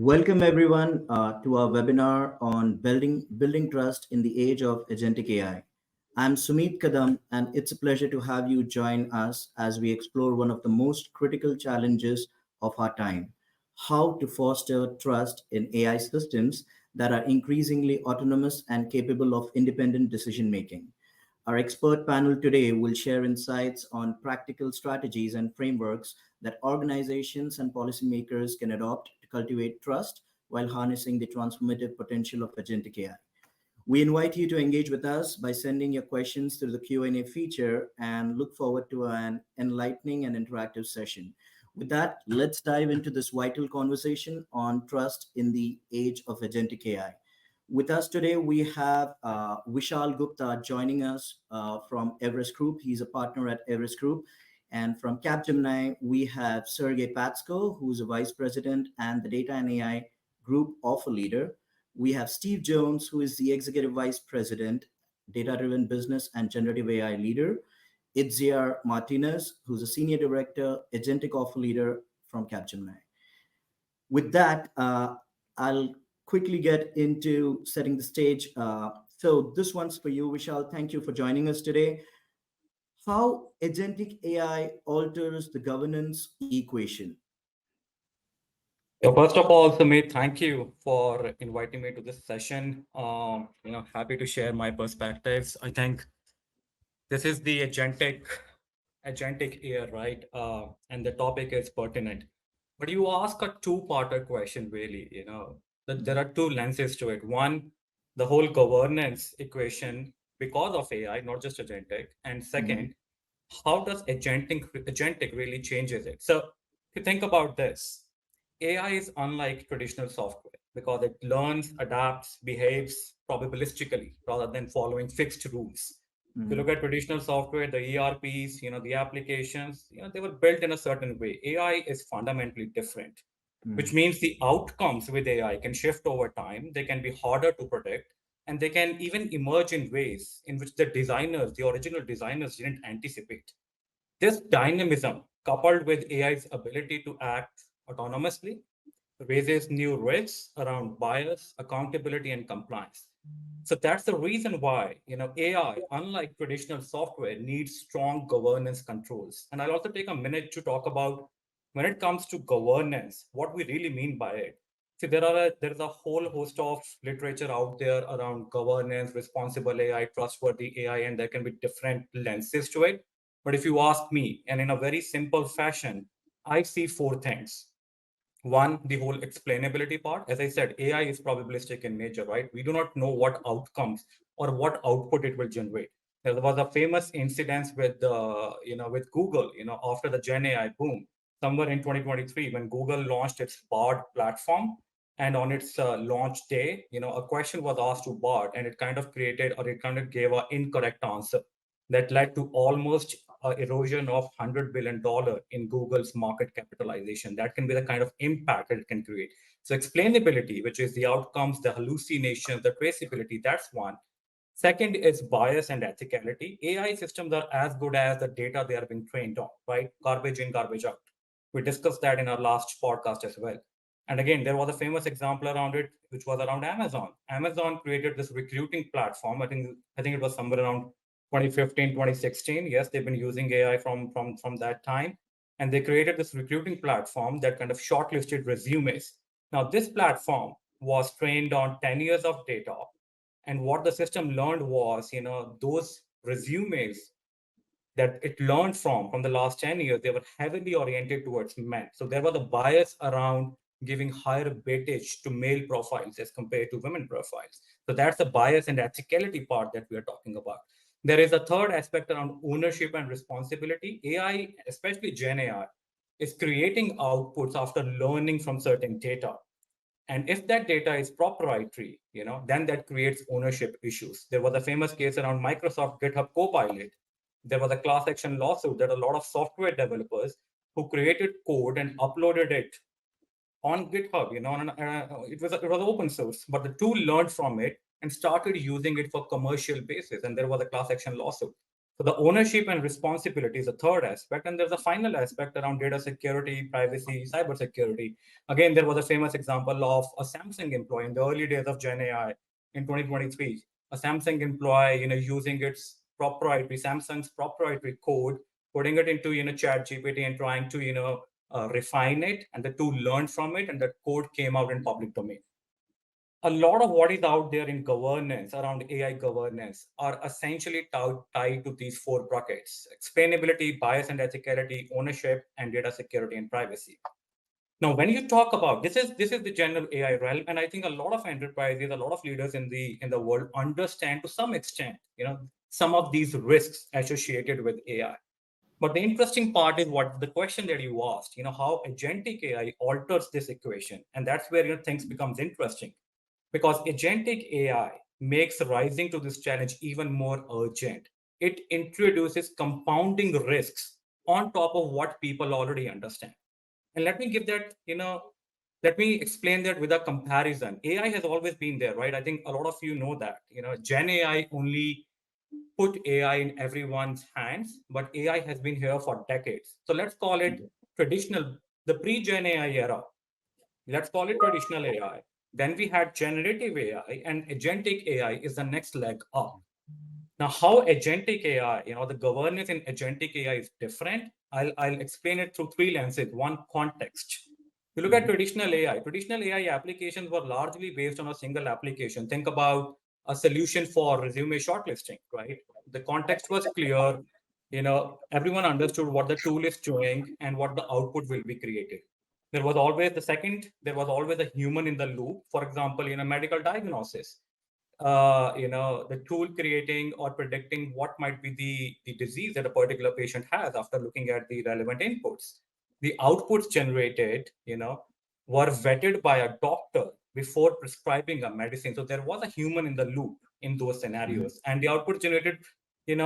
Welcome everyone to our webinar on building trust in the age of agentic AI. I'm Sumit Kadam, and it's a pleasure to have you join us as we explore one of the most critical challenges of our time: how to foster trust in AI systems that are increasingly autonomous and capable of independent decision making. Our expert panel today will share insights on practical strategies and frameworks that organizations and policymakers can adopt to cultivate trust while harnessing the transformative potential of agentic AI. We invite you to engage with us by sending your questions through the Q&A feature and look forward to an enlightening and interactive session. With that, let's dive into this vital conversation on trust in the age of agentic AI. With us today, we have Vishal Gupta joining us from Everest Group. He's a partner at Everest Group. And from Capgemini, we have Sergey Patsko, who's a vice president and the data and AI group offer leader. We have Steve Jones, who is the executive vice president, data-driven business and generative AI leader. Itziar Martinez, who's a senior director, agentic offer leader from Capgemini. With that, I'll quickly get into setting the stage. So this one's for you, Vishal. Thank you for joining us today. How agentic AI alters the governance equation? First of all, Sumit, thank you for inviting me to this session. Happy to share my perspectives. I think this is the agentic era, right? And the topic is pertinent. But you ask a two-parter question, really. That there are two lenses to it. One, the whole governance equation because of AI, not just agentic. And second, how does agentic really changes it? So if you think about this, AI is unlike traditional software because it learns, adapts, behaves probabilistically rather than following fixed rules. If you look at traditional software, the ERPs, the applications, they were built in a certain way. AI is fundamentally different, which means the outcomes with AI can shift over time. They can be harder to predict, and they can even emerge in ways in which the original designers didn't anticipate. This dynamism, coupled with AI's ability to act autonomously, raises new risks around bias, accountability, and compliance. So that's the reason why AI, unlike traditional software, needs strong governance controls. And I'll also take a minute to talk about when it comes to governance, what we really mean by it. See, there is a whole host of literature out there around governance, responsible AI, trustworthy AI, and there can be different lenses to it. But if you ask me, and in a very simple fashion, I see four things. One, the whole explainability part. As I said, AI is probabilistic in nature, right? We do not know what outcomes or what output it will generate. There was a famous incident with Google, after the Gen AI boom, somewhere in 2023, when Google launched its Bard platform. And on its launch day, a question was asked to Bard, and it kind of gave an incorrect answer that led to almost erosion of $100 billion in Google's market capitalization. That can be the kind of impact that it can create. So explainability, which is the outcomes, the hallucinations, the traceability, that's one. Second is bias and ethicality. AI systems are as good as the data they are being trained on, right? Garbage in, garbage out. We discussed that in our last podcast as well. And again, there was a famous example around it, which was around Amazon. Amazon created this recruiting platform. I think it was somewhere around 2015, 2016. Yes, they've been using AI from that time. And they created this recruiting platform that kind of shortlisted resumes. Now, this platform was trained on 10 years of data. And what the system learned was, those resumes that it learned from the last 10 years, they were heavily oriented towards men. So there was a bias around giving higher weightage to male profiles as compared to women profiles. So that's the bias and ethicality part that we are talking about. There is a third aspect around ownership and responsibility. AI, especially Gen AI, is creating outputs after learning from certain data. And if that data is proprietary, then that creates ownership issues. There was a famous case around Microsoft GitHub Copilot. There was a class action lawsuit that a lot of software developers who created code and uploaded it on GitHub, it was open source, but the tool learned from it and started using it for commercial basis, and there was a class action lawsuit. So the ownership and responsibility is the third aspect. And there's a final aspect around data security, privacy, cybersecurity. Again, there was a famous example of a Samsung employee in the early days of Gen AI in 2023. A Samsung employee, using its proprietary, Samsung's proprietary code, putting it into, Chat GPT and trying to, refine it. And the tool learned from it, and the code came out in public domain. A lot of what is out there in governance around AI governance are essentially tied to these four buckets: explainability, bias and ethicality, ownership, and data security and privacy. Now, when you talk about this is the general AI realm, and I think a lot of enterprises, a lot of leaders in the world understand to some extent, some of these risks associated with AI. But the interesting part is what the question that you asked, how agentic AI alters this equation, and that's where things becomes interesting, because agentic AI makes rising to this challenge even more urgent. It introduces compounding risks on top of what people already understand. And let me give that, let me explain that with a comparison. AI has always been there, right? I think a lot of you know that. Gen AI only put AI in everyone's hands, but AI has been here for decades. So let's call it traditional, the pre-Gen AI era. Let's call it traditional AI. Then we had generative AI, and agentic AI is the next leg up. Now, how agentic AI, the governance in agentic AI is different. I'll explain it through three lenses. One, context. You look at Mhm. traditional AI. Traditional AI applications were largely based on a single application. Think about a solution for resume shortlisting, right? The context was clear. Everyone understood what the tool is doing and what the output will be created. There was always a human in the loop. For example, in a medical diagnosis, the tool creating or predicting what might be the disease that a particular patient has after looking at the relevant inputs. The outputs generated, were vetted by a doctor before prescribing a medicine. So there was a human in the loop in those Mhm. scenarios. And the output generated, they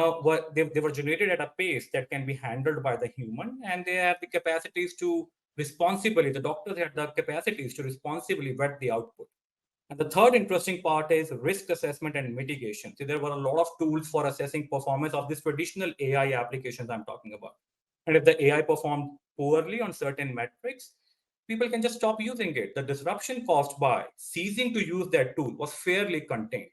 were generated at a pace that can be handled by the human, and they have the capacities to responsibly, the doctors had the capacities to responsibly vet the output. And the third interesting part is risk assessment and mitigation. So there were a lot of tools for assessing performance of these traditional AI applications I'm talking about. And if the AI performed poorly on certain metrics, people can just stop using it. The disruption caused by ceasing to use that tool was fairly contained.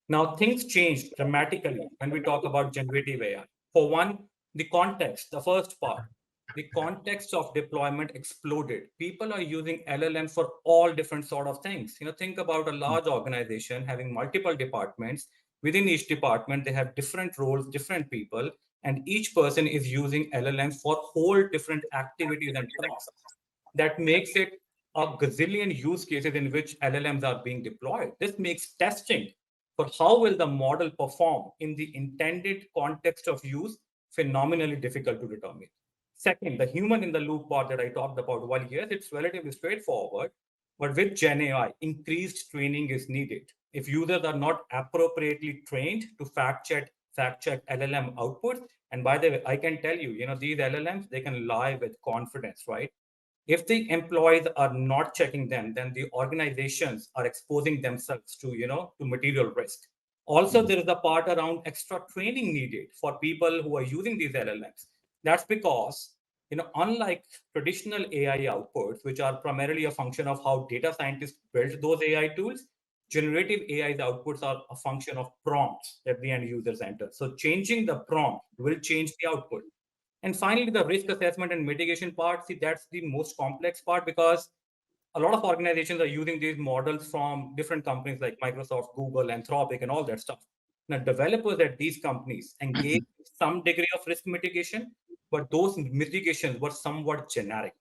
Now, things changed dramatically when we talk about generative AI. For one, the context, the first part, the context of deployment exploded. People are using LLMs for all different sort of things. Think about a large organization having multiple departments. Within each department, they have different roles, different people, and each person is using LLMs for whole different activities and tasks. That makes it a gazillion use cases in which LLMs are being deployed. This makes testing for how will the model perform in the intended context of use phenomenally difficult to determine. Second, the human in the loop part that I talked about, while yes, it's relatively straightforward, but with Gen AI, increased training is needed. If users are not appropriately trained to fact check LLM outputs, and by the way, I can tell you, these LLMs, they can lie with confidence, right? If the employees are not checking them, then the organizations are exposing themselves to material risk. Also, Mhm. there is a part around extra training needed for people who are using these LLMs. That's because unlike traditional AI outputs, which are primarily a function of how data scientists build those AI tools, generative AI's outputs are a function of prompts that the end users enter. So changing the prompt will change the output. And finally, the risk assessment and mitigation part, see, that's the most complex part, because a lot of organizations are using these models from different companies like Microsoft, Google, Anthropic, and all that stuff. Now, developers at these companies engage in some degree of risk mitigation, but those mitigations were somewhat generic.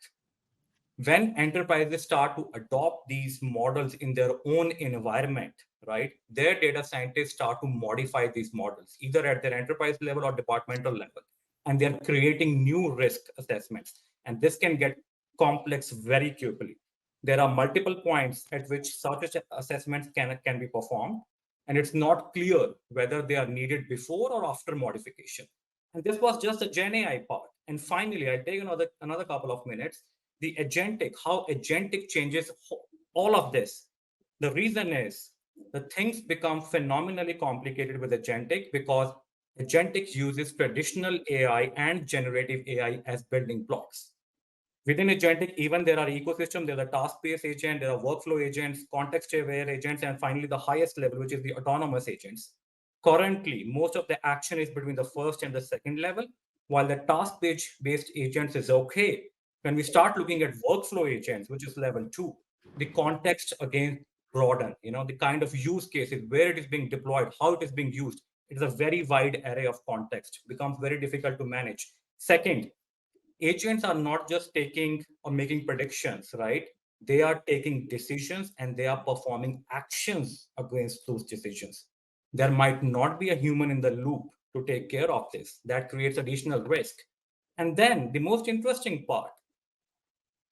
When enterprises start to adopt these models in their own environment, right, their data scientists start to modify these models, either at their enterprise level or departmental level, and they're creating new risk assessments. And this can get complex very quickly. There are multiple points at which such assessments can be performed, and it's not clear whether they are needed before or after modification. And this was just the Gen AI part. And finally, I'll take another couple of minutes. The agentic, how agentic changes all of this. The reason is the things become phenomenally complicated with agentic because Agentic uses traditional AI and generative AI as building blocks. Within Agentic, even there are ecosystems. There are task-based agents, there are workflow agents, context-aware agents, and finally the highest level, which is the autonomous agents. Currently, most of the action is between the first and the second level, while the task-based agents is okay. When we start looking at workflow agents, which is level two, the context again broaden. The kind of use cases, where it is being deployed, how it is being used. It is a very wide array of context. Becomes very difficult to manage. Second, agents are not just taking or making predictions, right? They are taking decisions and they are performing actions against those decisions. There might not be a human in the loop to take care of this. That creates additional risk. And then the most interesting part,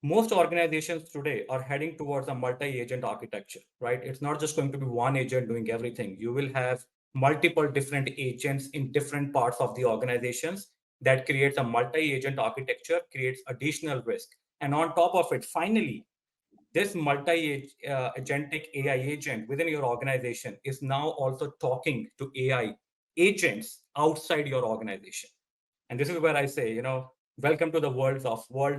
most organizations today are heading towards a multi-agent architecture, right? It's not just going to be one agent doing everything. You will have multiple different agents in different parts of the organizations. That creates a multi-agent architecture, creates additional risk. And on top of it, finally, this multi-agentic AI agent within your organization is now also talking to AI agents outside your organization. And this is where I say, welcome to the world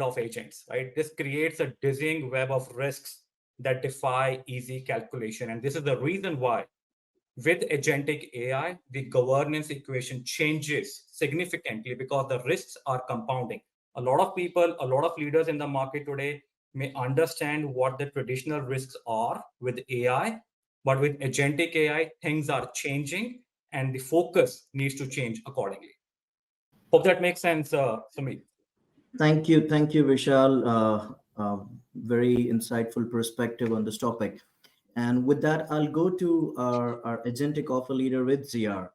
of agents, right? This creates a dizzying web of risks that defy easy calculation. And this is the reason why with agentic AI, the governance equation changes significantly because the risks are compounding. A lot of people, a lot of leaders in the market today may understand what the traditional risks are with AI, but with agentic AI, things are changing and the focus needs to change accordingly. Hope that makes sense, Sumit. Thank you, Vishal. Very insightful perspective on this topic. And with that, I'll go to our agentic offer leader with ZR.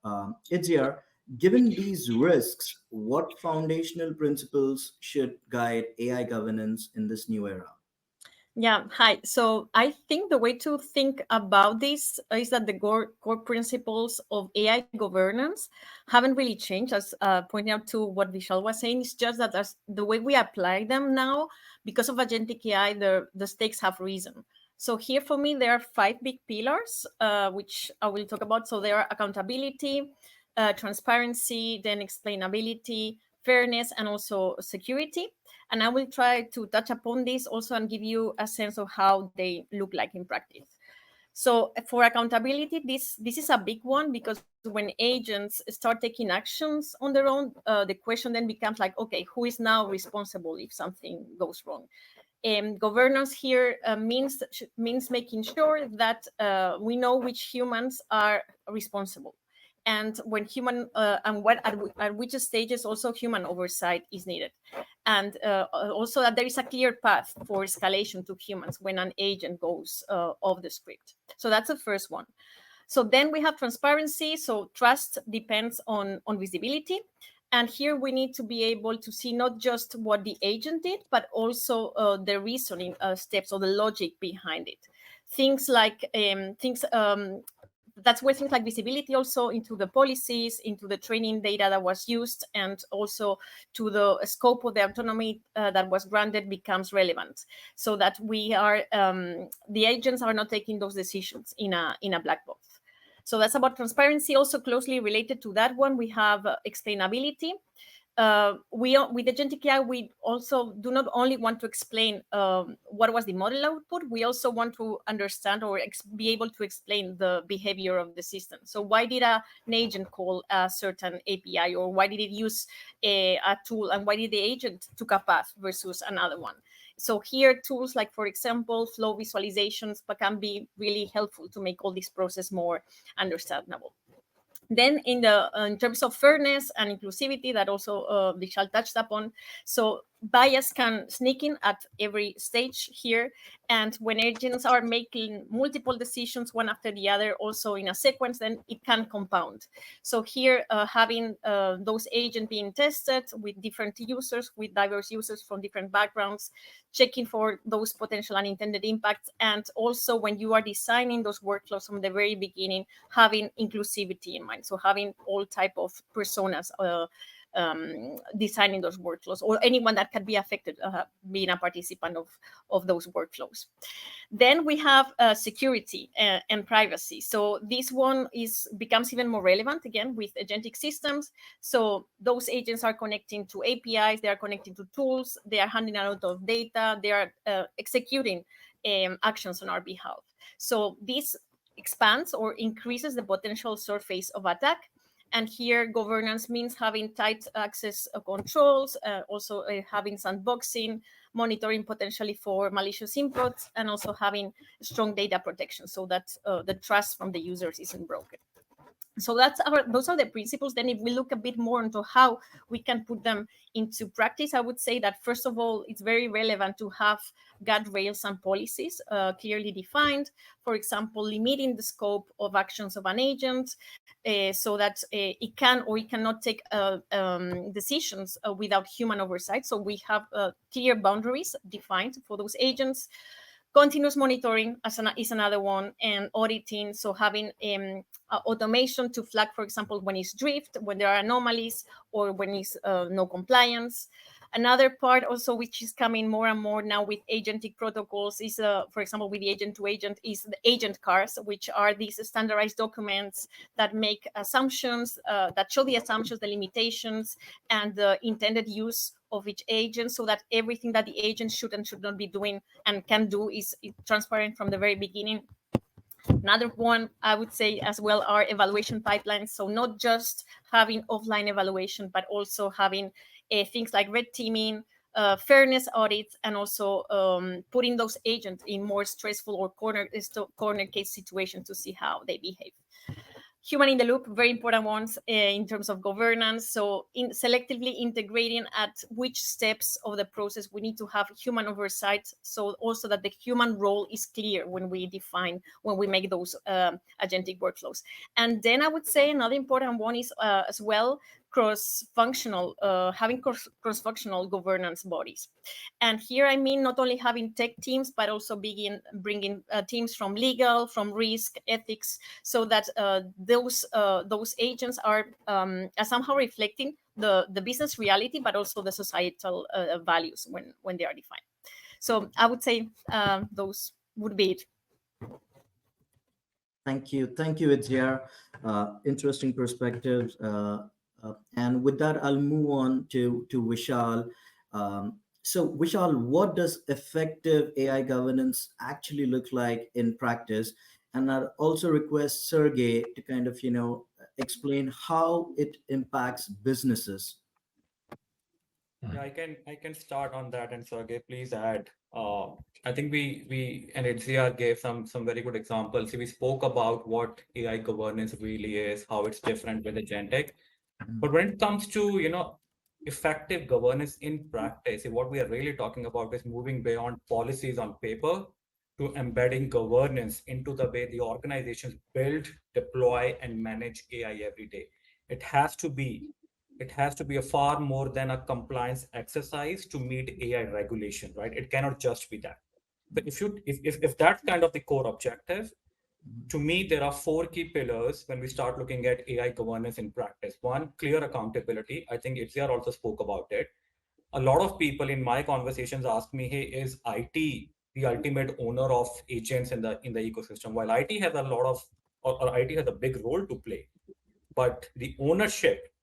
ZR, given these risks, what foundational principles should guide AI governance in this new era? Yeah, hi. So I think the way to think about this is that the core principles of AI governance haven't really changed, as pointing out to what Vishal was saying. It's just that as the way we apply them now, because of agentic AI, the stakes have risen. So here for me, there are five big pillars, which I will talk about. So there are accountability, transparency, then explainability, fairness, and also security. And I will try to touch upon this also and give you a sense of how they look like in practice. So for accountability, this is a big one because when agents start taking actions on their own, the question then becomes like, okay, who is now responsible if something goes wrong? Governance here means making sure that we know which humans are responsible, and when human and what at which stages also human oversight is needed, and also that there is a clear path for escalation to humans when an agent goes off the script. So that's the first one. So then we have transparency. So trust depends on visibility. And here we need to be able to see not just what the agent did, but also the reasoning steps or the logic behind it. Things like that's where things like visibility also into the policies, into the training data that was used, and also to the scope of the autonomy that was granted becomes relevant, so that we are the agents are not taking those decisions in a black box. So that's about transparency. Also closely related to that one, we have explainability. With agentic AI, we also do not only want to explain what was the model output, we also want to understand or be able to explain the behavior of the system. So why did an agent call a certain API, or why did it use a tool, and why did the agent took a path versus another one? So here, tools like, for example, flow visualizations can be really helpful to make all this process more understandable. Then in terms of fairness and inclusivity that also Vishal touched upon, so bias can sneak in at every stage here, and when agents are making multiple decisions one after the other also in a sequence, then it can compound. So here having those agents being tested with different users, with diverse users from different backgrounds, checking for those potential unintended impacts, and also when you are designing those workflows from the very beginning, having inclusivity in mind. So having all type of personas designing those workflows, or anyone that can be affected being a participant of those workflows. Then we have security and privacy. So this one becomes even more relevant again with agentic systems. So those agents are connecting to APIs, they are connecting to tools, they are handling a lot of data, they are executing actions on our behalf. So this expands or increases the potential surface of attack. And here governance means having tight access controls, also having sandboxing, monitoring potentially for malicious inputs, and also having strong data protection so that the trust from the users isn't broken. So those are the principles. Then if we look a bit more into how we can put them into practice, I would say that first of all, it's very relevant to have guardrails and policies clearly defined. For example, limiting the scope of actions of an agent so that it can or it cannot take decisions without human oversight. So we have clear boundaries defined for those agents. Continuous monitoring is another one, and auditing. So having automation to flag, for example, when it's drift, when there are anomalies, or when it's no compliance. Another part also, which is coming more and more now with agentic protocols, is, for example, with the agent to agent, is the agent cards, which are these standardized documents that make assumptions, that show the assumptions, the limitations, and the intended use of each agent, so that everything that the agent should and should not be doing and can do is transparent from the very beginning. Another one I would say as well are evaluation pipelines. So not just having offline evaluation, but also having things like red teaming, fairness audits, and also putting those agents in more stressful or corner case situations to see how they behave. Human in the loop, very important ones in terms of governance. So selectively integrating at which steps of the process we need to have human oversight. So also that the human role is clear when we make those agentic workflows. And then I would say another important one is as well cross-functional, having cross-functional governance bodies. And here I mean not only having tech teams, but also bringing teams from legal, from risk, ethics, so that those agents are somehow reflecting the business reality, but also the societal values when they are defined. So I would say those would be it. Thank you, Itzia. Interesting perspectives. And with that, I'll move on to Vishal. So, Vishal, what does effective AI governance actually look like in practice? And I'll also request Sergey to kind of, explain how it impacts businesses. Yeah, I can start on that, and Sergey, please add. I think we and HCR gave some very good examples. We spoke about what AI governance really is, how it's different with agentic. But when it comes to, effective governance in practice, what we are really talking about is moving beyond policies on paper to embedding governance into the way the organizations build, deploy, and manage AI every day. It has to be it has to be a far more than a compliance exercise to meet AI regulation, right? It cannot just be that. But if that's kind of the core objective, to me, there are four key pillars when we start looking at AI governance in practice. One, clear accountability. I think Itziar also spoke about it. A lot of people in my conversations ask me, "Hey, is IT the ultimate owner of agents in the ecosystem?" While IT has a lot of or IT has a big role to play, but the ownership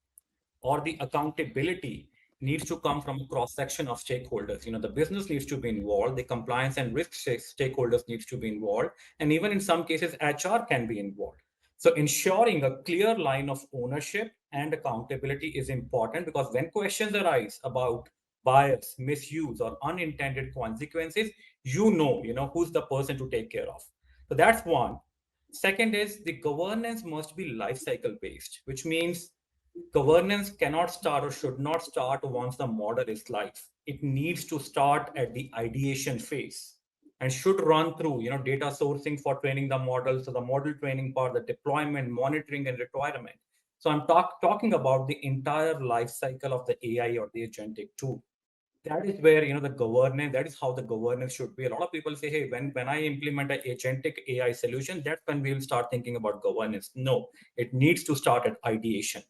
or the accountability needs to come from a cross section of stakeholders. The business needs to be involved, the compliance and risk stakeholders needs to be involved, and even in some cases HR can be involved. So ensuring a clear line of ownership and accountability is important, because when questions arise about bias, misuse, or unintended consequences, you know who's the person to take care of. So that's one. Second is the governance must be life cycle based, which means governance cannot start or should not start once the model is live. It needs to start at the ideation phase and should run through, data sourcing for training the model. So the model training part, the deployment, monitoring, and requirement. So I'm talking about the entire life cycle of the AI or the agentic tool. That is where the governance. That is how the governance should be. A lot of people say, "Hey, when I implement an agentic AI solution, that's when we'll start thinking about governance." No, it needs to start at ideation.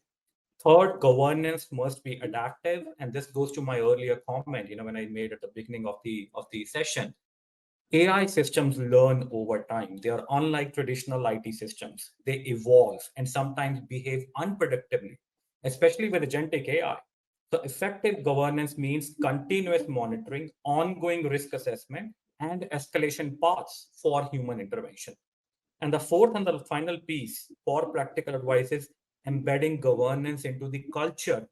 Third, governance must be adaptive, and this goes to my earlier comment, when I made at the beginning of the session. AI systems learn over time. They are unlike traditional IT systems. They evolve and sometimes behave unpredictably, especially with agentic AI. So, effective governance means continuous monitoring, ongoing risk assessment, and escalation paths for human intervention. And the fourth and the final piece for practical advice is embedding governance into the culture,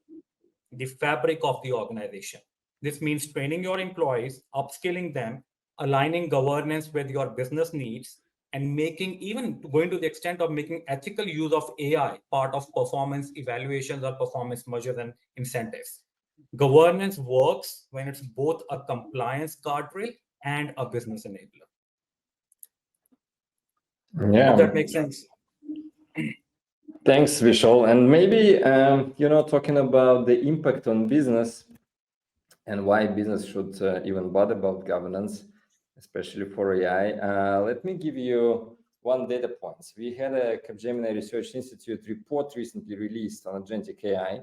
the fabric of the organization. This means training your employees, upskilling them, aligning governance with your business needs, and making, even going to the extent of making ethical use of AI part of performance evaluations or performance measures and incentives. Governance works when it's both a compliance guardrail and a business enabler. Hope Yeah, that makes sense. thanks, Vishal. And maybe, talking about the impact on business and why business should even bother about governance, especially for AI, let me give you one data point. We had a Capgemini Research Institute report recently released on agentic AI,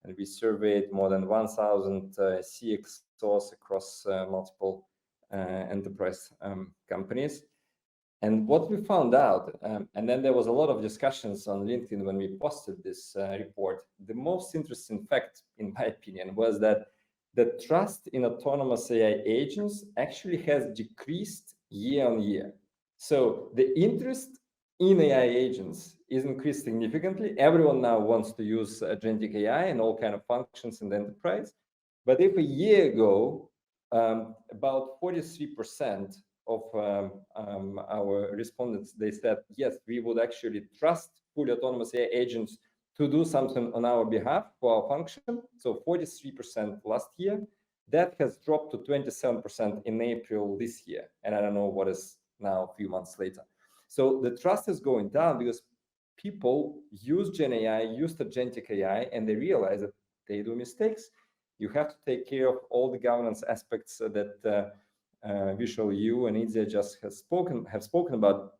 and we surveyed more than 1,000 CXOs across multiple enterprise companies. And what we found out, and then there was a lot of discussions on LinkedIn when we posted this report, the most interesting fact, in my opinion, was that the trust in autonomous AI agents actually has decreased year on year. So the interest in AI agents is increased significantly. Everyone now wants to use agentic AI and all kind of functions in the enterprise. But if a year ago, about 43% of our respondents, they said, yes, we would actually trust fully autonomous AI agents to do something on our behalf for our function. So 43% last year. That has dropped to 27% in April this year. And I don't know what is now a few months later. So the trust is going down because people use Gen AI, use agentic AI, and they realize that they do mistakes. You have to take care of all the governance aspects that Vishal, you and Idzia just have spoken about,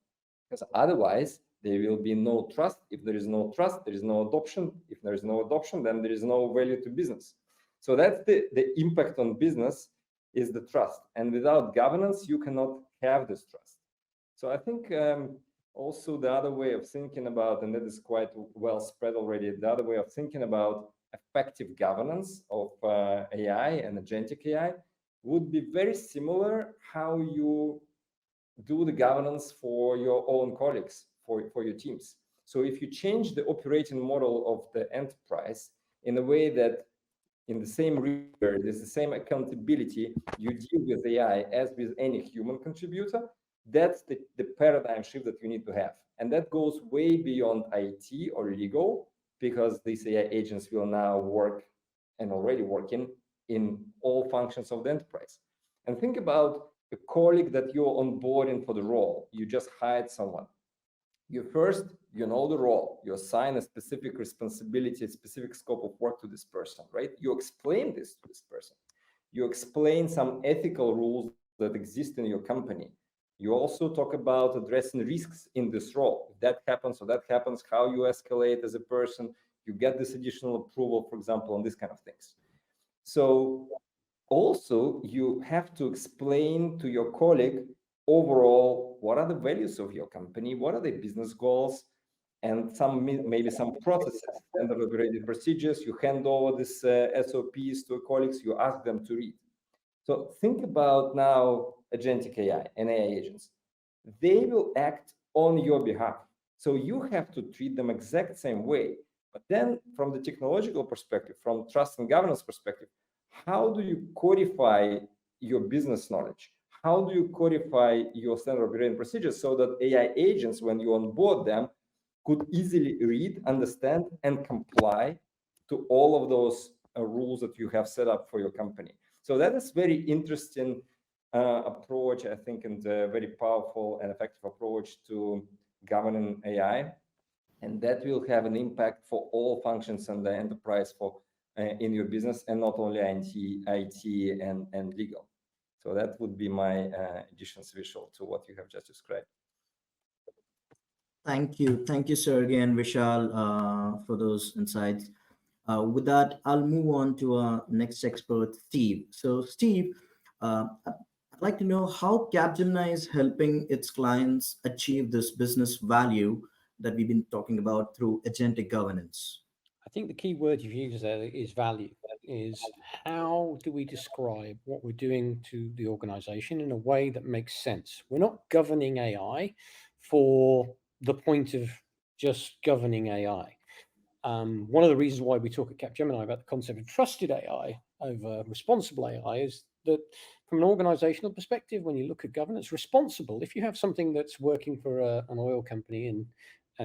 because otherwise there will be no trust. If there is no trust, there is no adoption. If there is no adoption, then there is no value to business. So that's the impact on business, is the trust. And without governance, you cannot have this trust. So I think also the other way of thinking about, and that is quite well spread already, the other way of thinking about effective governance of AI and agentic AI would be very similar how you do the governance for your own colleagues, for your teams. So if you change the operating model of the enterprise in a way that in the same rigor, there's the same accountability, you deal with AI as with any human contributor, that's the paradigm shift that you need to have. And that goes way beyond IT or legal, because these AI agents will now work and already working in all functions of the enterprise. And think about a colleague that you're onboarding for the role. You just hired someone. You know the role, you assign a specific responsibility, a specific scope of work to this person, right? You explain this to this person. You explain some ethical rules that exist in your company. You also talk about addressing risks in this role. If that happens or that happens, how you escalate as a person, you get this additional approval, for example, on these kind of things. So also you have to explain to your colleague overall what are the values of your company, what are the business goals, and maybe some processes, standard operating procedures. You hand over this SOPs to colleagues, you ask them to read. So think about now agentic AI and AI agents. They will act on your behalf. So you have to treat them exact same way. But then from the technological perspective, from trust and governance perspective, how do you codify your business knowledge? How do you codify your standard operating procedures so that AI agents, when you onboard them, could easily read, understand, and comply to all of those rules that you have set up for your company? So that is very interesting approach, I think, and a very powerful and effective approach to governing AI. And that will have an impact for all functions in the enterprise for in your business, and not only IT and legal. So that would be my additions, Vishal, to what you have just described. Thank you, Sergey and Vishal, for those insights. With that, I'll move on to our next expert, Steve. So, Steve, I'd like to know how Capgemini is helping its clients achieve this business value that we've been talking about through agentic governance. I think the key word you've used there is value. Is how do we describe what we're doing to the organization in a way that makes sense? We're not governing AI for the point of just governing AI. One of the reasons why we talk at Capgemini about the concept of trusted AI over responsible AI is that from an organizational perspective, when you look at governance, responsible, if you have something that's working for an oil company and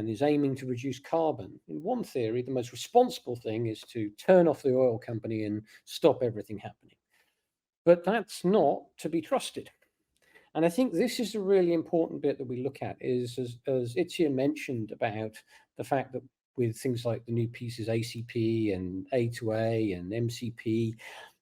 is aiming to reduce carbon, in one theory, the most responsible thing is to turn off the oil company and stop everything happening. But that's not to be trusted. And I think this is a really important bit that we look at is, as Itzia mentioned about the fact that with things like the new pieces, ACP and A2A and MCP,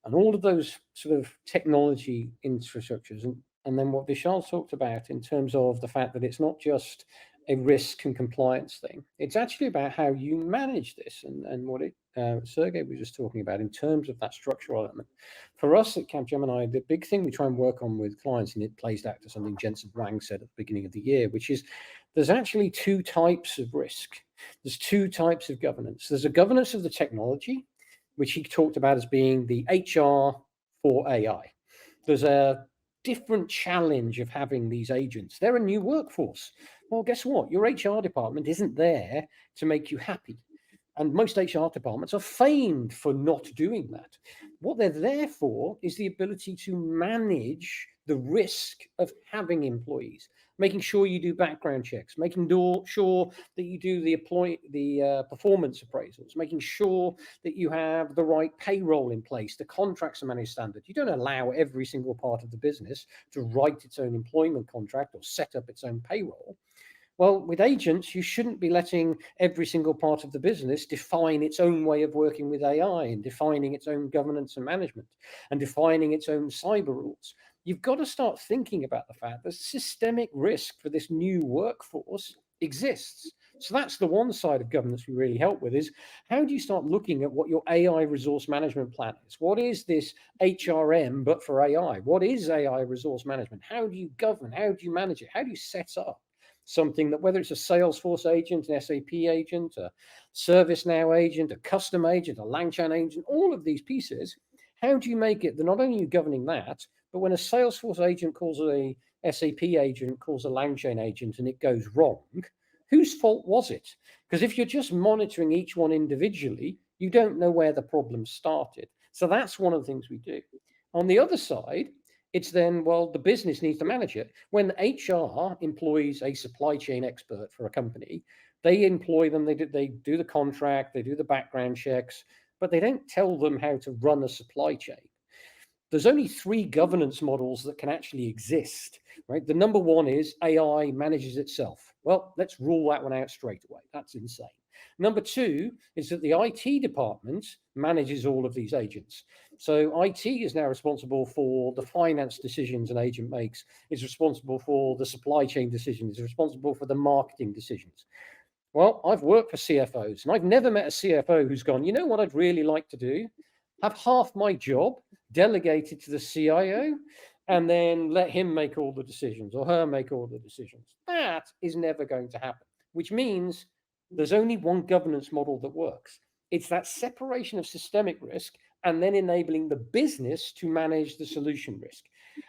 and all of those sort of technology infrastructures, and then what Vishal talked about in terms of the fact that it's not just a risk and compliance thing. It's actually about how you manage this and what Sergey was just talking about in terms of that structural element. For us at Capgemini, the big thing we try and work on with clients, and it plays back to something Jensen Wang said at the beginning of the year, which is there's actually two types of risk. There's two types of governance. There's a governance of the technology, which he talked about as being the HR for AI. There's a different challenge of having these agents. They're a new workforce. Well, guess what? Your HR department isn't there to make you happy. And most HR departments are famed for not doing that. What they're there for is the ability to manage the risk of having employees, making sure you do background checks, making sure that you do the performance appraisals, making sure that you have the right payroll in place, the contracts are managed standard. You don't allow every single part of the business to write its own employment contract or set up its own payroll. Well, with agents, you shouldn't be letting every single part of the business define its own way of working with AI and defining its own governance and management and defining its own cyber rules. You've got to start thinking about the fact that systemic risk for this new workforce exists. So that's the one side of governance we really help with is how do you start looking at what your AI resource management plan is? What is this HRM but for AI? What is AI resource management? How do you govern? How do you manage it? How do you set up something that, whether it's a Salesforce agent, an SAP agent, a ServiceNow agent, a custom agent, a Langchain agent, all of these pieces, how do you make it that not only are you governing that, but when a Salesforce agent calls a SAP agent, calls a Langchain agent, and it goes wrong, whose fault was it? Because if you're just monitoring each one individually, you don't know where the problem started. So that's one of the things we do. On the other side, it's then, well, the business needs to manage it. When HR employs a supply chain expert for a company, they employ them, they do the contract, they do the background checks, but they don't tell them how to run a supply chain. There's only three governance models that can actually exist, right? The number one is AI manages itself. Well, let's rule that one out straight away. That's insane. Number two is that the IT department manages all of these agents. So IT is now responsible for the finance decisions an agent makes, is responsible for the supply chain decisions, is responsible for the marketing decisions. Well, I've worked for CFOs and I've never met a CFO who's gone, you know what I'd really like to do? Have half my job delegated to the CIO and then let him make all the decisions or her make all the decisions. That is never going to happen, which means there's only one governance model that works. It's that separation of systemic risk and then enabling the business to manage the solution risk.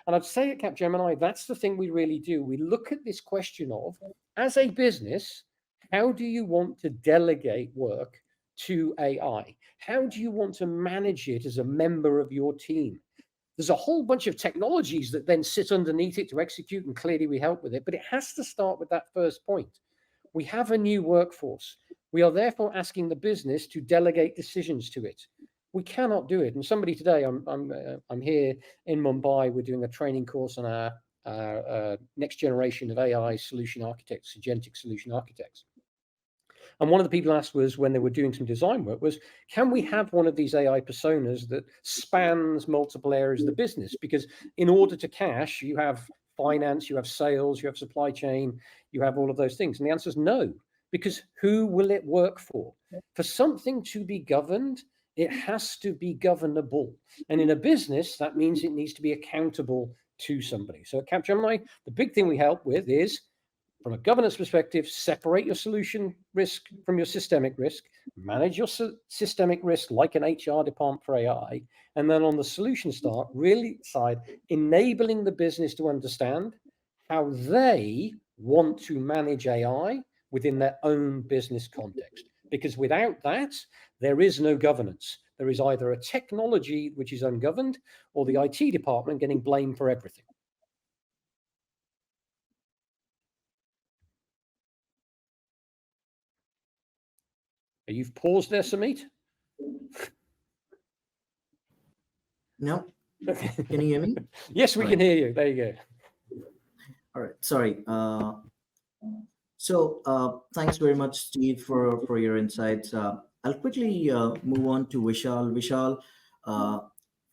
And I'd say at Capgemini, that's the thing we really do. We look at this question of, as a business, how do you want to delegate work to AI? How do you want to manage it as a member of your team? There's a whole bunch of technologies that then sit underneath it to execute, and clearly we help with it, but it has to start with that first point. We have a new workforce. We are therefore asking the business to delegate decisions to it. We cannot do it. And somebody today, I'm here in Mumbai. We're doing a training course on our next generation of AI solution architects, agentic solution architects. And one of the people asked was, when they were doing some design work, was, can we have one of these AI personas that spans multiple areas of the business? Because in order to cache, you have finance, you have sales, you have supply chain, you have all of those things. And the answer is no. because who will it work for? For something to be governed, it has to be governable. And in a business, that means it needs to be accountable to somebody. So at Capgemini, the big thing we help with is, from a governance perspective, separate your solution risk from your systemic risk, manage your systemic risk like an HR department for AI, and then on the solution side, enabling the business to understand how they want to manage AI within their own business context. Because without that, there is no governance. There is either a technology which is ungoverned or the IT department getting blamed for everything. You've paused there, Sumit? No, can you hear me? Yes, we can hear you. There you go. All right, sorry. Thanks very much, Steve, for your insights. I'll quickly move on to Vishal. Vishal,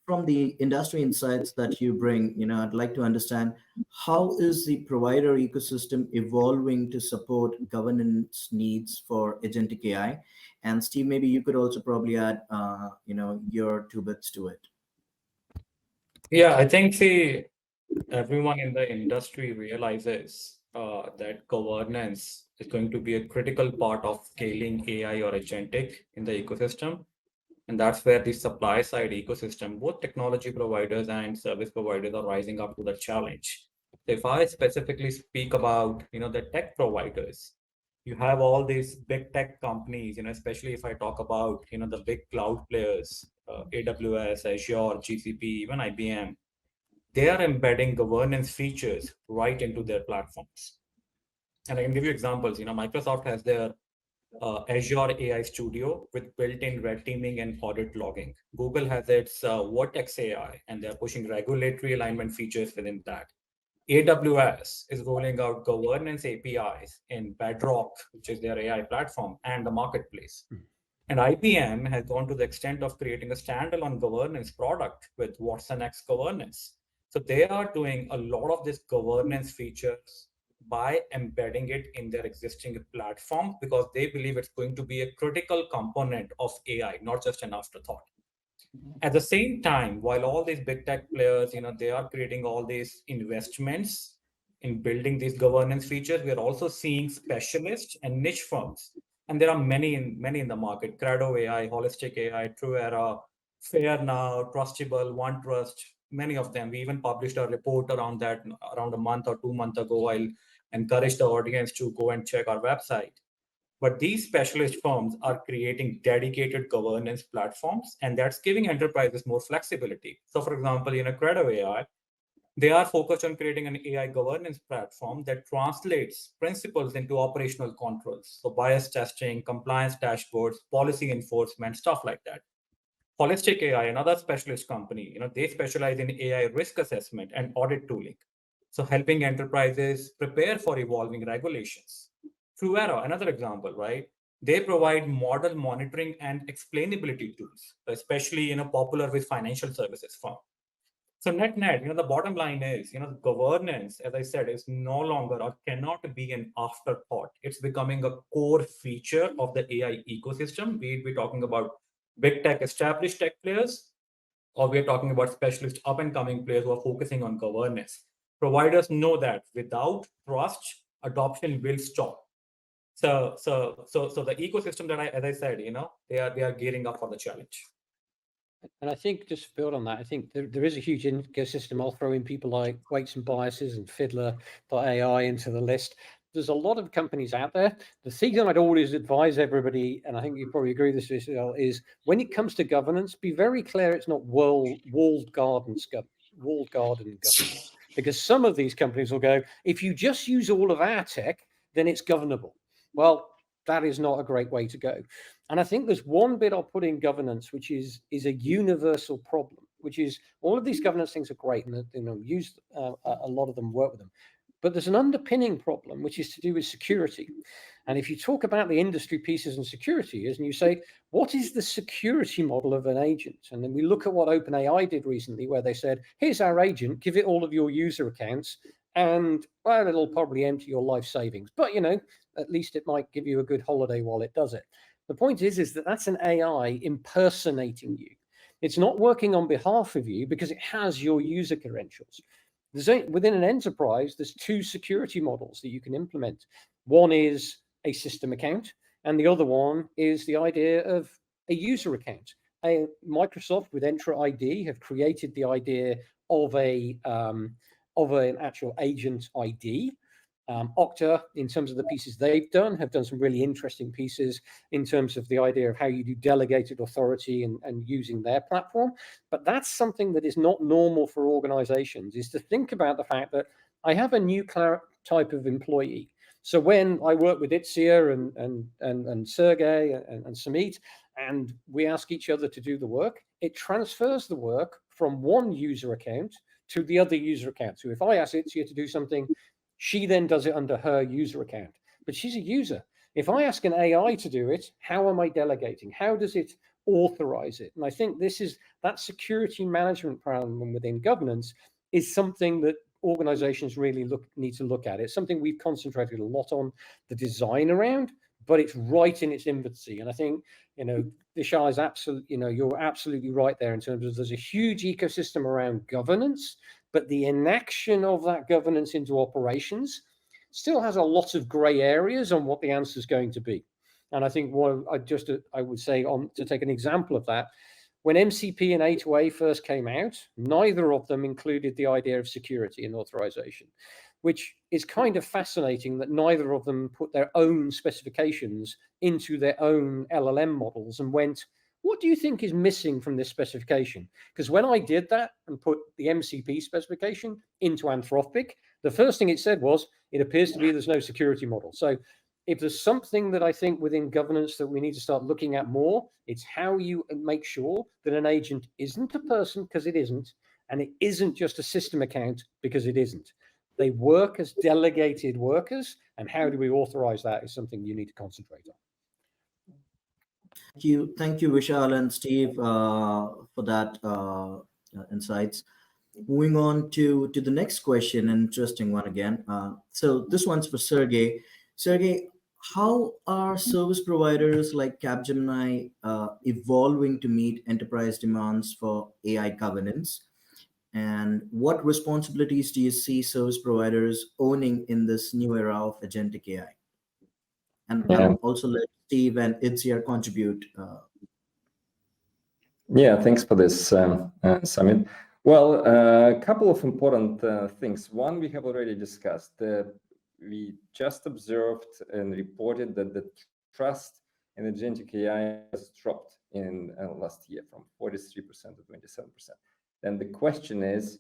from the industry insights that you bring, I'd like to understand, how is the provider ecosystem evolving to support governance needs for agentic AI? And Steve, maybe you could also probably add, your 2 bits to it. Yeah, I think everyone in the industry realizes that governance is going to be a critical part of scaling AI or agentic in the ecosystem. And that's where the supply side ecosystem, both technology providers and service providers, are rising up to the challenge. So if I specifically speak about, the tech providers, you have all these big tech companies, especially if I talk about, the big cloud players, AWS, Azure, GCP, even IBM. They are embedding governance features right into their platforms. And I can give you examples. Microsoft has their Azure AI Studio with built-in red teaming and audit logging. Google has its Vertex AI, and they're pushing regulatory alignment features within that. AWS is rolling out governance APIs in Bedrock, which is their AI platform, and the marketplace. And IBM has gone to the extent of creating a standalone governance product with Watson X governance. So they are doing a lot of this governance features by embedding it in their existing platform, because they believe it's going to be a critical component of AI, not just an afterthought. At the same time, while all these big tech players, they are creating all these investments in building these governance features, we are also seeing specialists and niche firms. And there are many in the market: Credo AI, Holistic AI, Truera, Fair Now, Trustable, OneTrust, many of them. We even published a report around that around a month or 2 months ago. I'll encourage the audience to go and check our website. But these specialist firms are creating dedicated governance platforms, and that's giving enterprises more flexibility. So, for example, Credo AI, they are focused on creating an AI governance platform that translates principles into operational controls. So, bias testing, compliance dashboards, policy enforcement, stuff like that. Holistic AI, another specialist company, they specialize in AI risk assessment and audit tooling. So helping enterprises prepare for evolving regulations. Truera, another example, right? They provide model monitoring and explainability tools, especially popular with financial services firm. So net, the bottom line is, governance, as I said, is no longer or cannot be an afterthought. It's becoming a core feature of the AI ecosystem. We're talking about big tech, established tech players, or we're talking about specialist up and coming players who are focusing on governance. Providers know that without trust, adoption will stop. So the ecosystem that as I said, they are gearing up for the challenge. And I think, just to build on that, I think there is a huge ecosystem. I'll throw in people like Weights and Biases and Fiddler.ai into the list. There's a lot of companies out there. The thing that I'd always advise everybody, and I think you probably agree with this, is when it comes to governance, be very clear it's not walled garden governance. Because some of these companies will go, if you just use all of our tech, then it's governable. Well, that is not a great way to go. And I think there's one bit I'll put in governance, which is a universal problem, which is all of these governance things are great, and use a lot of them, work with them. But there's an underpinning problem, which is to do with security. And if you talk about the industry pieces and security is, and you say, what is the security model of an agent? And then we look at what OpenAI did recently, where they said, here's our agent, give it all of your user accounts, and well, it'll probably empty your life savings. But at least it might give you a good holiday while it does it. The point is that that's an AI impersonating you. It's not working on behalf of you because it has your user credentials. Within an enterprise, there's two security models that you can implement. One is a system account, and the other one is the idea of a user account. Microsoft with Entra ID have created the idea of an actual agent ID. Okta, in terms of the pieces they've done, have done some really interesting pieces in terms of the idea of how you do delegated authority and using their platform. But that's something that is not normal for organizations, is to think about the fact that I have a new type of employee. So when I work with Itzia and Sergey and Samit, and we ask each other to do the work, it transfers the work from one user account to the other user account. So if I ask Itzia to do something, she then does it under her user account, but she's a user. If I ask an AI to do it, how am I delegating? How does it authorize it? And I think that security management problem within governance is something that organizations really need to look at. It's something we've concentrated a lot on the design around, but it's right in its infancy. And I think, Vishal is absolutely, you're absolutely right there in terms of there's a huge ecosystem around governance, but the enaction of that governance into operations still has a lot of gray areas on what the answer is going to be. And I think I would say to take an example of that, when MCP and A2A first came out, neither of them included the idea of security and authorization, which is kind of fascinating that neither of them put their own specifications into their own LLM models and went, what do you think is missing from this specification? Because when I did that and put the MCP specification into Anthropic, the first thing it said was, it appears to be there's no security model. So if there's something that I think within governance that we need to start looking at more, it's how you make sure that an agent isn't a person, because it isn't, and it isn't just a system account, because it isn't. They work as delegated workers, and how do we authorize that is something you need to concentrate on. Thank you, Vishal and Steve, for that insights. Moving on to the next question, an interesting one again. So this one's for Sergey. Sergey, how are service providers like Capgemini evolving to meet enterprise demands for AI governance? And what responsibilities do you see service providers owning in this new era of agentic AI? And I'll also let Steve and Itzia contribute. Yeah, thanks for this, Samit. Well, a couple of important things. One, we have already discussed. We just observed and reported that the trust in agentic AI has dropped in last year from 43% to 27%. Then the question is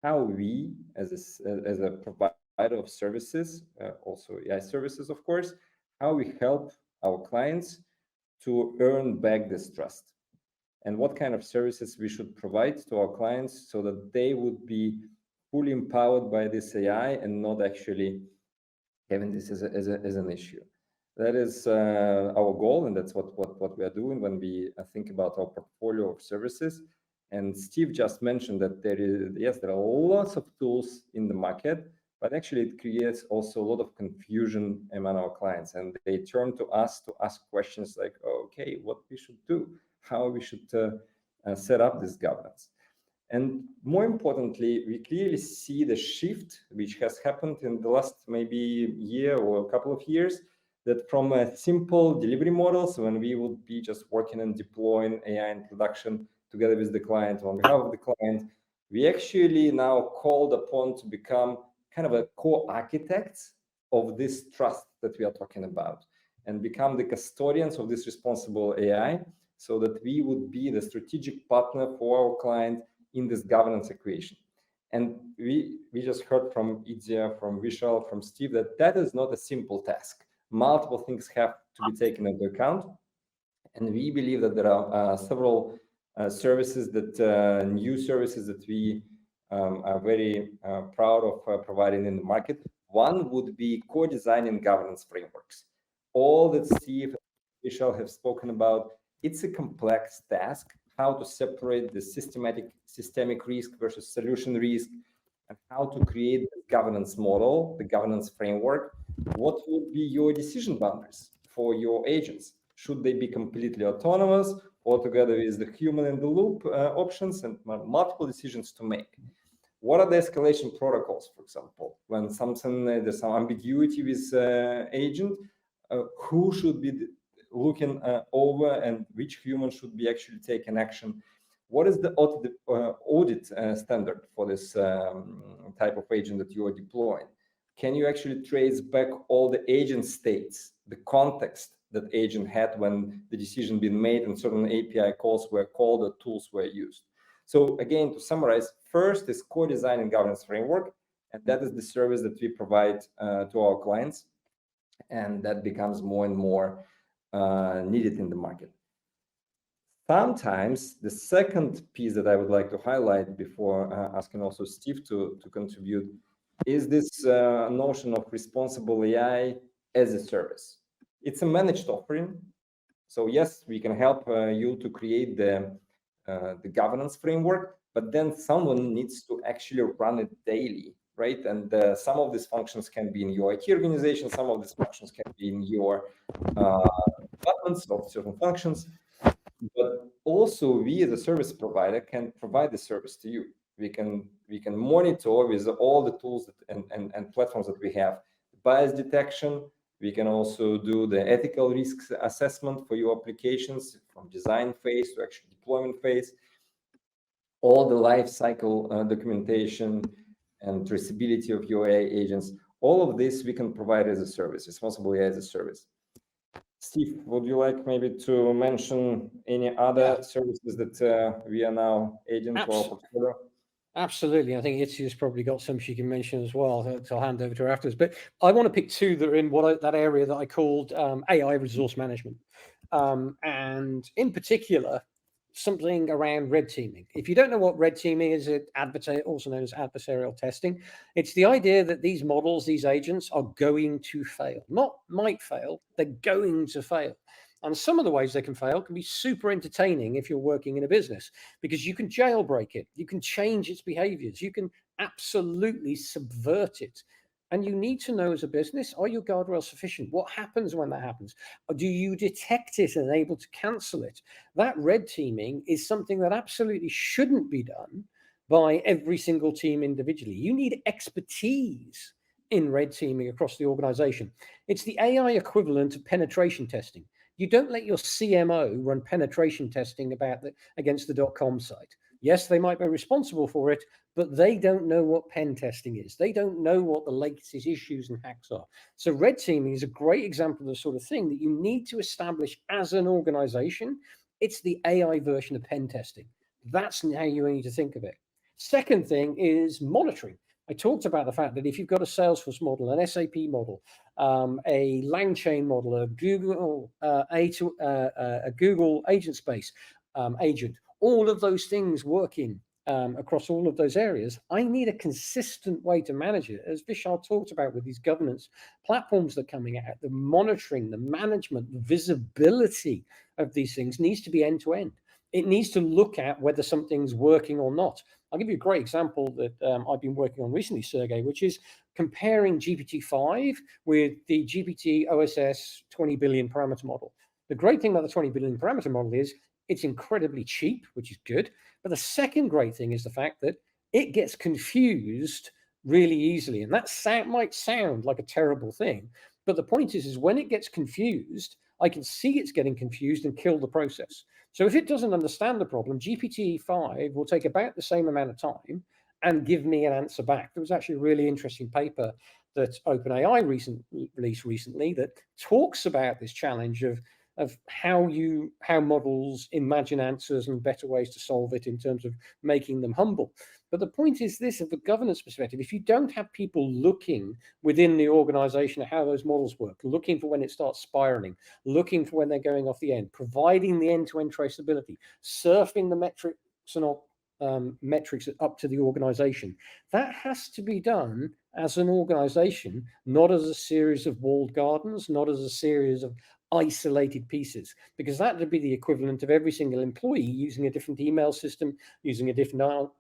how we, as a provider of services, also AI services, of course, how we help our clients to earn back this trust, and what kind of services we should provide to our clients so that they would be fully empowered by this AI and not actually having this as an issue. That is our goal, and that's what we are doing when we think about our portfolio of services. And Steve just mentioned that there are lots of tools in the market, but actually it creates also a lot of confusion among our clients, and they turn to us to ask questions like, okay, what we should do, how we should set up this governance. And more importantly, we clearly see the shift which has happened in the last maybe year or a couple of years, that from a simple delivery models, when we would be just working and deploying AI in production together with the client on behalf of the client, we actually now called upon to become kind of a co-architects of this trust that we are talking about, and become the custodians of this responsible AI, so that we would be the strategic partner for our client in this governance equation. And we just heard from Itzia, from Vishal, from Steve, that is not a simple task. Multiple things have to be taken into account. And we believe that there are several services new services that we are very proud of providing in the market. One would be co-designing governance frameworks. All that Steve and Vishal have spoken about, it's a complex task, how to separate the systemic risk versus solution risk, and how to create the governance model, the governance framework. What would be your decision boundaries for your agents? Should they be completely autonomous, or together with the human in the loop options, and multiple decisions to make? What are the escalation protocols, for example, when something there's some ambiguity with agent, who should be looking over, and which human should be actually taking action? What is the audit standard for this type of agent that you are deploying? Can you actually trace back all the agent states, the context that agent had when the decision been made and certain API calls were called or tools were used? So again, to summarize, first is core design and governance framework, and that is the service that we provide to our clients, and that becomes more and more needed in the market. Sometimes the second piece that I would like to highlight before asking also Steve to contribute is this notion of responsible AI as a service. It's a managed offering. So yes, we can help you to create the governance framework, but then someone needs to actually run it daily, right? And some of these functions can be in your IT organization, some of these functions can be in your departments of certain functions, but also we as a service provider can provide the service to you. We can monitor with all the tools and platforms that we have, bias detection. We can also do the ethical risks assessment for your applications from design phase to actual deployment phase, all the life cycle documentation and traceability of your AI agents. All of this we can provide as a service, responsible AI as a service. Steve, would you like maybe to mention any other services that we are now adding to our portfolio? Absolutely. I think Itzia's probably got some she can mention as well. So I'll hand over to her afterwards. But I want to pick two that are in that area that I called AI resource management. And in particular, something around red teaming. If you don't know what red teaming is, also known as adversarial testing, it's the idea that these models, these agents are going to fail. Not might fail, they're going to fail. And some of the ways they can fail can be super entertaining if you're working in a business, because you can jailbreak it, you can change its behaviors, you can absolutely subvert it. And you need to know as a business, are your guardrails sufficient? What happens when that happens? Or do you detect it and able to cancel it? That red teaming is something that absolutely shouldn't be done by every single team individually. You need expertise in red teaming across the organization. It's the AI equivalent of penetration testing. You don't let your CMO run penetration testing against the .com site. Yes, they might be responsible for it, but they don't know what pen testing is. They don't know what the latest issues and hacks are. So red teaming is a great example of the sort of thing that you need to establish as an organization. It's the AI version of pen testing. That's how you need to think of it. Second thing is monitoring. I talked about the fact that if you've got a Salesforce model, an SAP model, a LangChain model, a Google a Google Agent Space agent, all of those things working across all of those areas, I need a consistent way to manage it. As Vishal talked about with these governance platforms that are coming out, the monitoring, the management, the visibility of these things needs to be end to end. It needs to look at whether something's working or not. I'll give you a great example that I've been working on recently, Sergey, which is comparing GPT-5 with the GPT OSS 20 billion parameter model. The great thing about the 20 billion parameter model is it's incredibly cheap, which is good. But the second great thing is the fact that it gets confused really easily. And that might sound like a terrible thing. But the point is when it gets confused, I can see it's getting confused and kill the process. So if it doesn't understand the problem, GPT-5 will take about the same amount of time and give me an answer back. There was actually a really interesting paper that OpenAI released recently that talks about this challenge of how models imagine answers and better ways to solve it in terms of making them humble. But the point is this, of the governance perspective, if you don't have people looking within the organization at how those models work, looking for when it starts spiraling, looking for when they're going off the end, providing the end-to-end traceability, surfing the metrics and metrics up to the organization, that has to be done as an organization, not as a series of walled gardens, not as a series of isolated pieces, because that would be the equivalent of every single employee using a different email system, using a different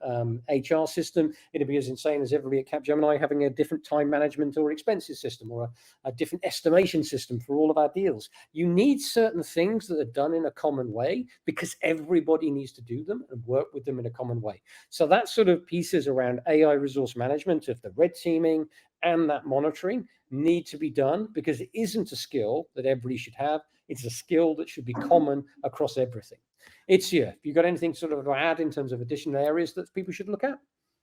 HR system. It'd be as insane as everybody at Capgemini having a different time management or expenses system, or a different estimation system for all of our deals. You need certain things that are done in a common way because everybody needs to do them and work with them in a common way. So that sort of pieces around AI resource management of the red teaming and that monitoring need to be done, because it isn't a skill that everybody should have. It's a skill that should be common across everything. It's here. If you've got anything sort of to add in terms of additional areas that people should look at?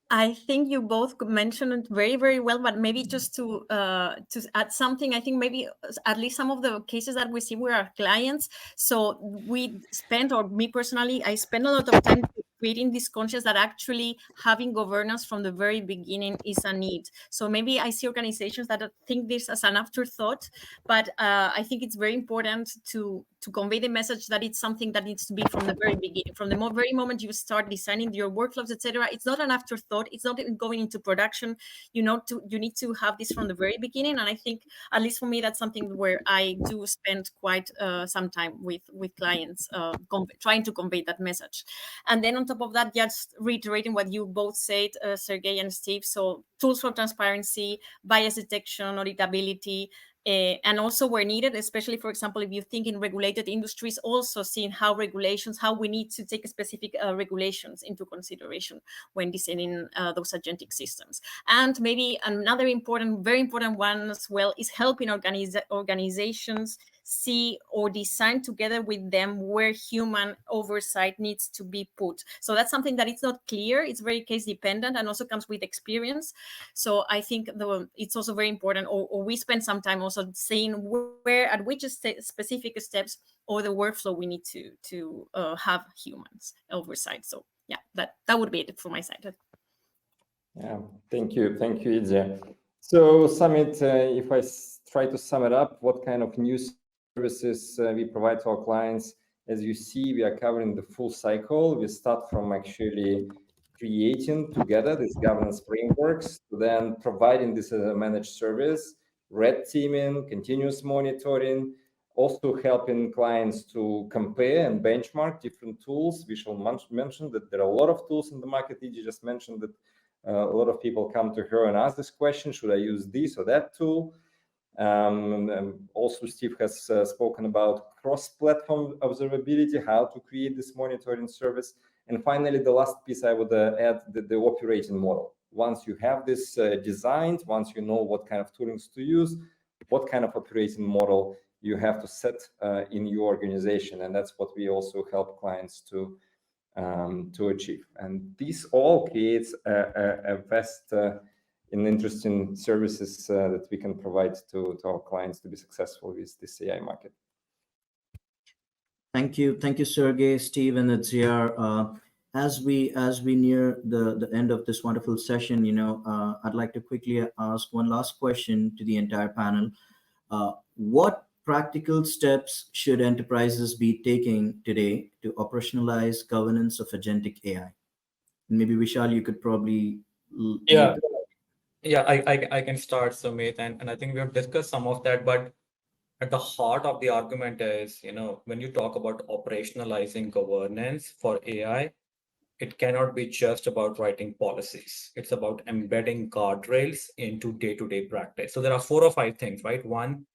I think you both mentioned it very, very well, but maybe just to add something, I think maybe at least some of the cases that we see with our clients. So we spend, or me personally, I spend a lot of time creating this conscience that actually having governance from the very beginning is a need. So maybe I see organizations that think this as an afterthought, but I think it's very important to convey the message that it's something that needs to be from the very beginning, from the very moment you start designing your workflows, etc. It's not an afterthought. It's not even going into production. You need to have this from the very beginning. And I think, at least for me, that's something where I do spend quite some time with clients, trying to convey that message. And then on top of that, just reiterating what you both said, Sergey and Steve. So tools for transparency, bias detection, auditability, and also where needed, especially, for example, if you think in regulated industries, also seeing how we need to take specific regulations into consideration when designing those agentic systems. And maybe another very important one as well is helping organizations see or design together with them where human oversight needs to be put. So that's something that it's not clear. It's very case dependent and also comes with experience. So I think it's also very important, or we spend some time also saying where, at which specific steps or the workflow we need to have humans oversight. So yeah, that would be it from my side. Yeah, thank you, Idzie. So, Samit, if I try to sum it up, what kind of new services we provide to our clients? As you see, we are covering the full cycle. We start from actually creating together these governance frameworks, to then providing this as a managed service, red teaming, continuous monitoring, also helping clients to compare and benchmark different tools. We shall mention that there are a lot of tools in the market. Idzie just mentioned that a lot of people come to her and ask this question: should I use this or that tool? Also, Steve has spoken about cross-platform observability, how to create this monitoring service. And finally, the last piece I would add, the operating model. Once you have this designed, once you know what kind of toolings to use, what kind of operating model you have to set in your organization. And that's what we also help clients to achieve. And this all creates a vast and interesting services that we can provide to our clients to be successful with this AI market. Thank you, Sergey, Steve, and Ziar. As we near the end of this wonderful session, I'd like to quickly ask one last question to the entire panel. What practical steps should enterprises be taking today to operationalize governance of agentic AI? Maybe Vishal, you could probably Yeah, I can start, Sumit, and I think we have discussed some of that, but at the heart of the argument is, when you talk about operationalizing governance for AI, it cannot be just about writing policies. It's about embedding guardrails into day-to-day practice. So there are 4 or 5 things, right? One,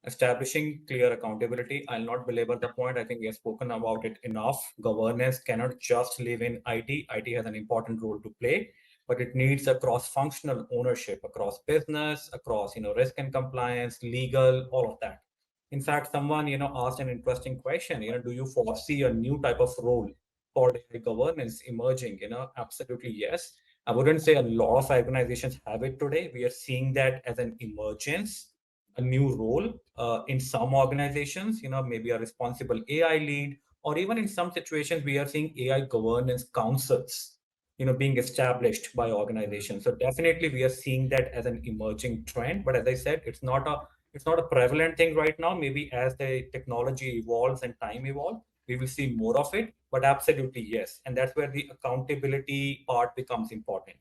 establishing clear accountability. I'll not belabor the point. I think we have spoken about it enough. Governance cannot just live in IT. IT has an important role to play, but it needs a cross-functional ownership across business, across risk and compliance, legal, all of that. In fact, someone asked an interesting question. Do you foresee a new type of role called governance emerging? Absolutely yes. I wouldn't say a lot of organizations have it today. We are seeing that as an emergence, a new role in some organizations, maybe a responsible AI lead, or even in some situations, we are seeing AI governance councils, being established by organizations. So definitely we are seeing that as an emerging trend. But as I said, it's not a prevalent thing right now. Maybe as the technology evolves and time evolves, we will see more of it, but absolutely yes. And that's where the accountability part becomes important.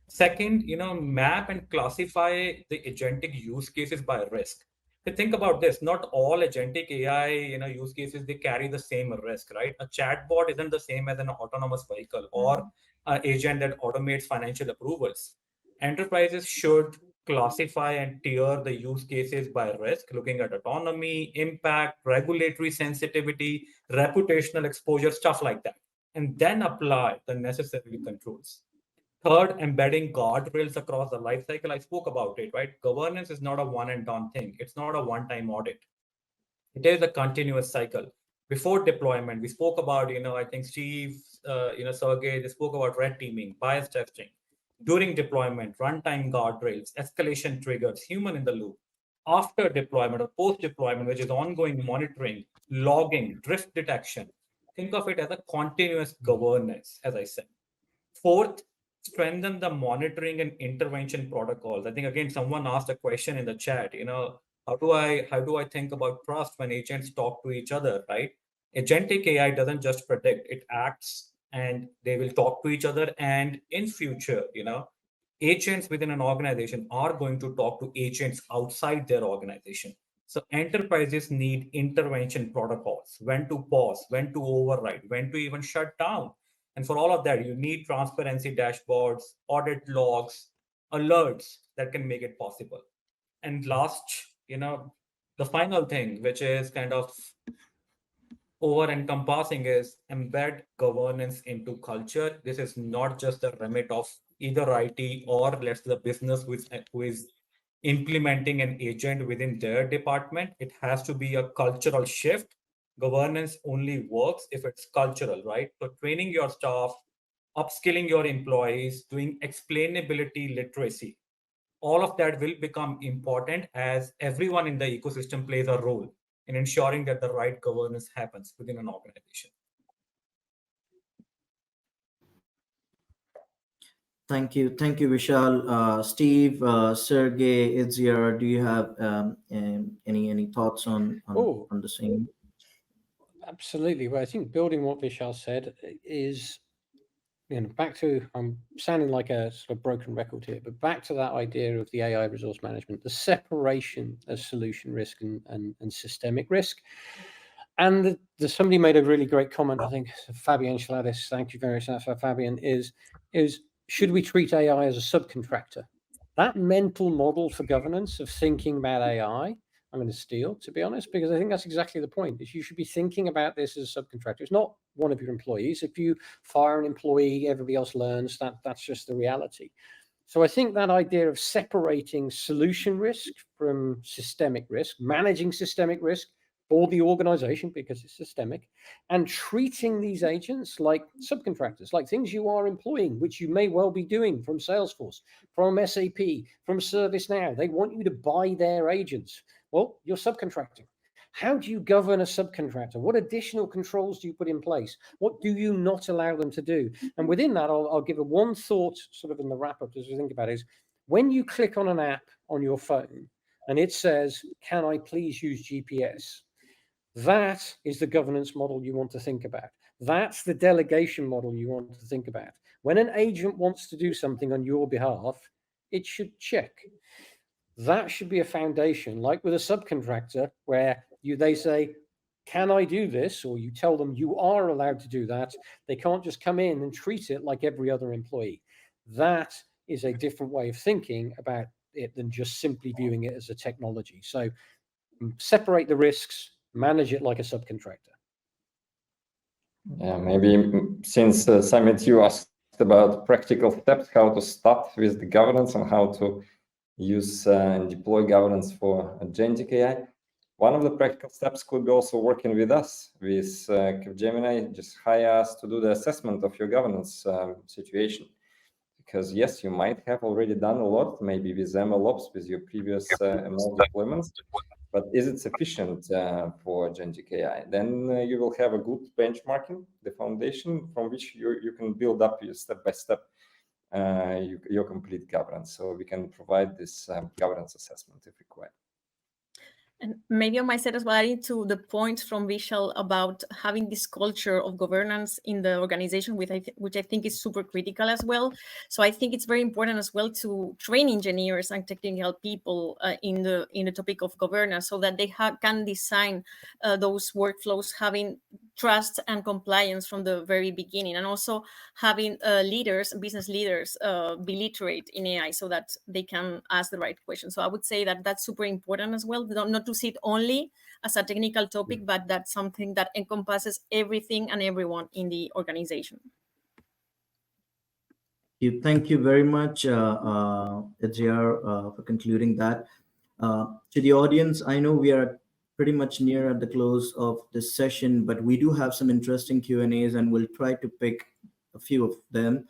Second, map and classify the agentic use cases by risk. think about this, not all agentic AI use cases, they carry the same risk, right? A chatbot isn't the same as an autonomous vehicle or an agent that automates financial approvals. Enterprises should classify and tier the use cases by risk, looking at autonomy, impact, regulatory sensitivity, reputational exposure, stuff like that, and then apply the necessary controls. Third, embedding guardrails across the life cycle. I spoke about it, right? Governance is not a one and done thing. It's not a one-time audit. It is a continuous cycle. Before deployment, we spoke about, I think Steve, Sergey, they spoke about red teaming, bias testing. During deployment, runtime guardrails, escalation triggers, human in the loop. After deployment or post-deployment, which is ongoing monitoring, logging, drift detection, think of it as a continuous governance, as I said. Fourth, strengthen the monitoring and intervention protocols. I think again someone asked a question in the chat. How do I think about trust when agents talk to each other, right? Agentic AI doesn't just predict; it acts, and they will talk to each other. And in future, agents within an organization are going to talk to agents outside their organization. So enterprises need intervention protocols: when to pause, when to override, when to even shut down. And for all of that, you need transparency dashboards, audit logs, alerts that can make it possible. And last, the final thing, which is kind of over encompassing, is embed governance into culture. This is not just the remit of either IT or let's say the business who is implementing an agent within their department. It has to be a cultural shift. Governance only works if it's cultural, right? So training your staff, upskilling your employees, doing explainability literacy, all of that will become important as everyone in the ecosystem plays a role in ensuring that the right governance happens within an organization. Thank you, Vishal. Steve, Sergey, Itzir, do you have any thoughts Oh, on the same? absolutely. Well, I think building what Vishal said is, back to, I'm sounding like a sort of broken record here, but back to that idea of the AI resource management, the separation of solution risk and systemic risk. And somebody made a really great comment, I think Fabian Schladis, thank you very much for Fabian, is should we treat AI as a subcontractor? That mental model for governance of thinking about AI, I'm going to steal, to be honest, because I think that's exactly the point, is you should be thinking about this as a subcontractor. It's not one of your employees. If you fire an employee, everybody else learns. That's just the reality. So I think that idea of separating solution risk from systemic risk, managing systemic risk for the organization because it's systemic, and treating these agents like subcontractors, like things you are employing, which you may well be doing from Salesforce, from SAP, from ServiceNow. They want you to buy their agents. Well, you're subcontracting. How do you govern a subcontractor? What additional controls do you put in place? What do you not allow them to do? And within that, I'll give a one thought sort of in the wrap up as we think about it, is when you click on an app on your phone and it says, can I please use GPS? That is the governance model you want to think about. That's the delegation model you want to think about. When an agent wants to do something on your behalf, it should check. That should be a foundation, like with a subcontractor, where they say, can I do this? Or you tell them you are allowed to do that. They can't just come in and treat it like every other employee. That is a different way of thinking about it than just simply viewing it as a technology. So separate the risks, manage it like a subcontractor. Yeah, maybe since Samit, you asked about practical steps, how to start with the governance and how to use and deploy governance for agentic AI. One of the practical steps could be also working with us, with Capgemini. Just hire us to do the assessment of your governance situation. Because yes, you might have already done a lot, maybe with MLOps, with your previous ML deployments, but is it sufficient for agentic AI? Then you will have a good benchmarking, the foundation from which you can build up your step by step your complete governance. So we can provide this governance assessment if required. And maybe on my side as well, adding to the point from Vishal about having this culture of governance in the organization, which I think is super critical as well. So I think it's very important as well to train engineers and technical people in the topic of governance, so that they can design those workflows having trust and compliance from the very beginning, and also having business leaders, be literate in AI so that they can ask the right questions. So I would say that that's super important as well, not to see it only as a technical topic, but that's something that encompasses everything and everyone in the organization. Thank you very much, Edgar, for concluding that. To the audience, I know we are pretty much near at the close of this session, but we do have some interesting Q&As, and we'll try to pick a few of them.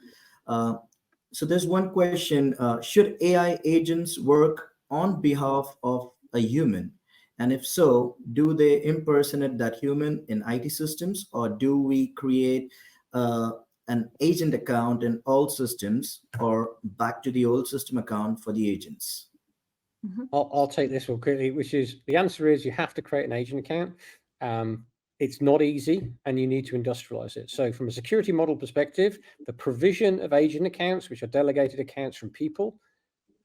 So there's one question: should AI agents work on behalf of a human? And if so, do they impersonate that human in IT systems, or do we create uh, an agent account in all systems, or back to the old system account for the agents? I'll take this one quickly, which is the answer is you have to create an agent account. It's not easy, and you need to industrialize it. So from a security model perspective, the provision of agent accounts, which are delegated accounts from people,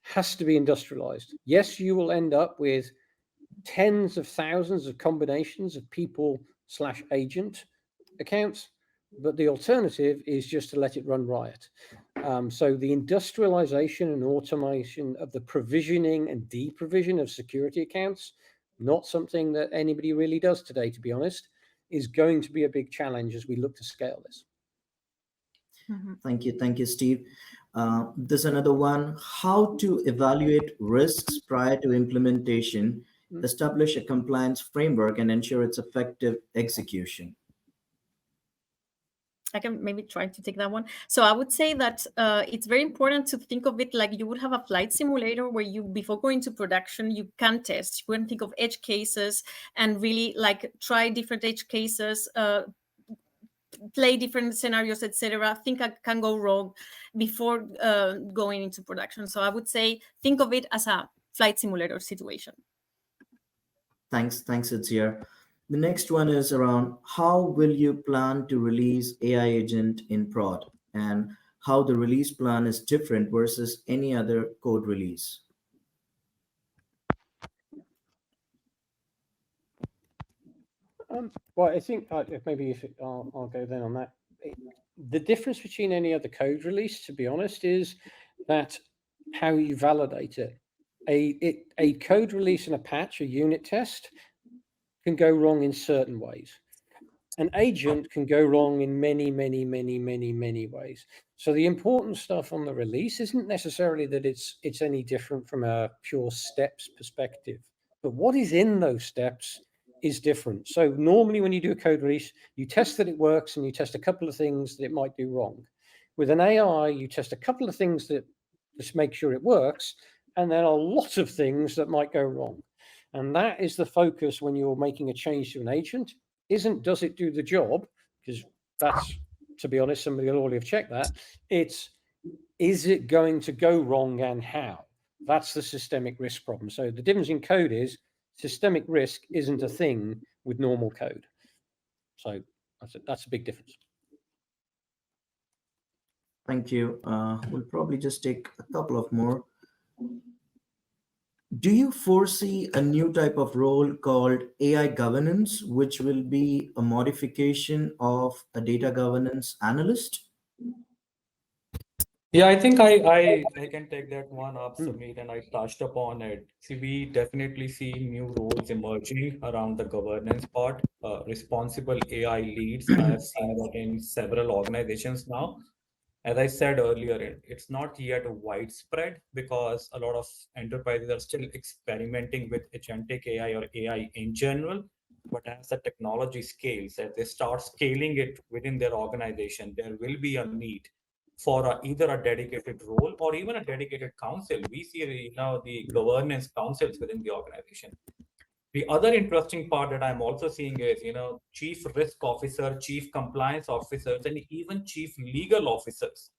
has to be industrialized. Yes, you will end up with tens of thousands of combinations of people/agent accounts, but the alternative is just to let it run riot. So the industrialization and automation of the provisioning and deprovision of security accounts, not something that anybody really does today, to be honest, is going to be a big challenge as we look to scale this. Thank you, Steve. There's another one: how to evaluate risks prior to implementation, establish a compliance framework, and ensure its effective execution. I can maybe try to take that one. So I would say that it's very important to think of it like you would have a flight simulator where you, before going to production, you can test. You can think of edge cases and really like try different edge cases, play different scenarios, etc. Think I can go wrong before going into production. So I would say think of it as a flight simulator situation. Thanks, Itzia. The next one is around how will you plan to release AI agent in prod, and how the release plan is different versus any other code release. Well, I think maybe if I'll go then on that. The difference between any other code release, to be honest, is that how you validate it. A code release and a patch, a unit test, can go wrong in certain ways. An agent can go wrong in many, many, many, many, many ways. So the important stuff on the release isn't necessarily that it's any different from a pure steps perspective, but what is in those steps is different. So normally when you do a code release, you test that it works and you test a couple of things that it might do wrong. With an AI, you test a couple of things that just make sure it works, and then a lot of things that might go wrong. And that is the focus when you're making a change to an agent. Isn't does it do the job? Because that's, to be honest, somebody will already have checked that. It's, is it going to go wrong and how? That's the systemic risk problem. So the difference in code is systemic risk isn't a thing with normal code. So that's a big difference. Thank you. We'll probably just take a couple of more. Do you foresee a new type of role called AI governance, which will be a modification of a data governance analyst? Yeah, I think I can take that one up, Sumit, and I touched upon it. See, we definitely see new roles emerging around the governance part. Responsible AI leads. I have seen that in several organizations now. As I said earlier, it's not yet widespread because a lot of enterprises are still experimenting with agentic AI or AI in general. But as the technology scales, as they start scaling it within their organization, there will be a need for either a dedicated role or even a dedicated council. We see, the governance councils within the organization. The other interesting part that I'm also seeing is, chief risk officer, chief compliance officers, and even chief legal officers.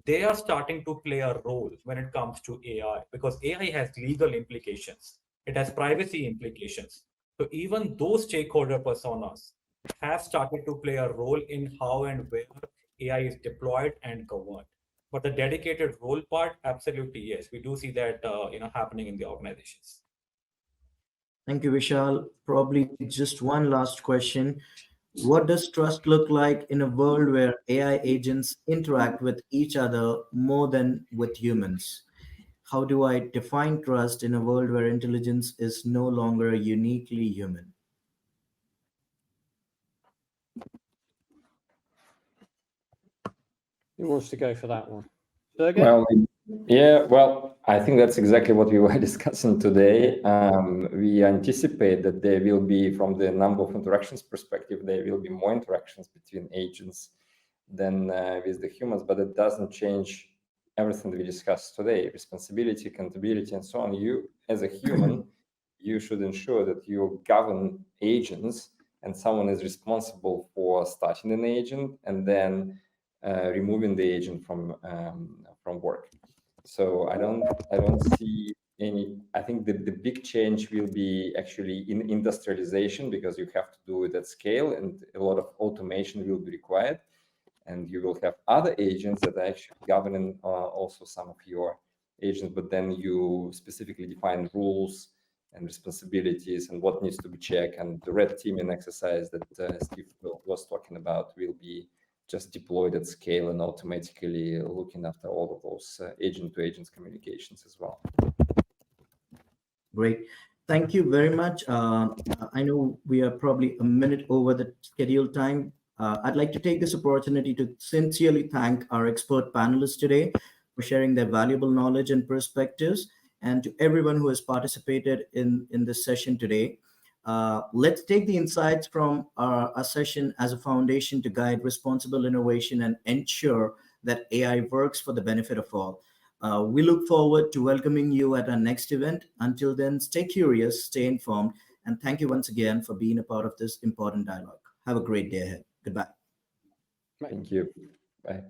They are starting to play a role when it comes to AI because AI has legal implications. it has privacy implications. So even those stakeholder personas have started to play a role in how and where AI is deployed and governed. But the dedicated role part, absolutely yes, we do see that happening in the organizations. Thank you, Vishal. Probably just one last question. What does trust look like in a world where AI agents interact with each other more than with humans? How do I define trust in a world where intelligence is no longer uniquely human? Who wants to go for that one? Sergey? Well, yeah, well, I think that's exactly what we were discussing today. We anticipate that there will be, from the number of interactions perspective, there will be more interactions between agents than with the humans, but it doesn't change everything that we discussed today: responsibility, accountability, and so on. You, as a human, you should ensure that you govern agents, and someone is responsible for starting an agent and then removing the agent from work. So I don't see any. I think the big change will be actually in industrialization, because you have to do it at scale, and a lot of automation will be required. And you will have other agents that are actually governing also some of your agents, but then you specifically define rules and responsibilities and what needs to be checked. And the red teaming exercise that Steve was talking about will be just deployed at scale and automatically looking after all of those agent-to-agent communications as well. Great. Thank you very much. I know we are probably a minute over the scheduled time. I'd like to take this opportunity to sincerely thank our expert panelists today for sharing their valuable knowledge and perspectives, and to everyone who has participated in this session today. Let's take the insights from our session as a foundation to guide responsible innovation and ensure that AI works for the benefit of all. We look forward to welcoming you at our next event. Until then, stay curious, stay informed, and thank you once again for being a part of this important dialogue. Have a great day ahead. Goodbye. Thank you. Bye.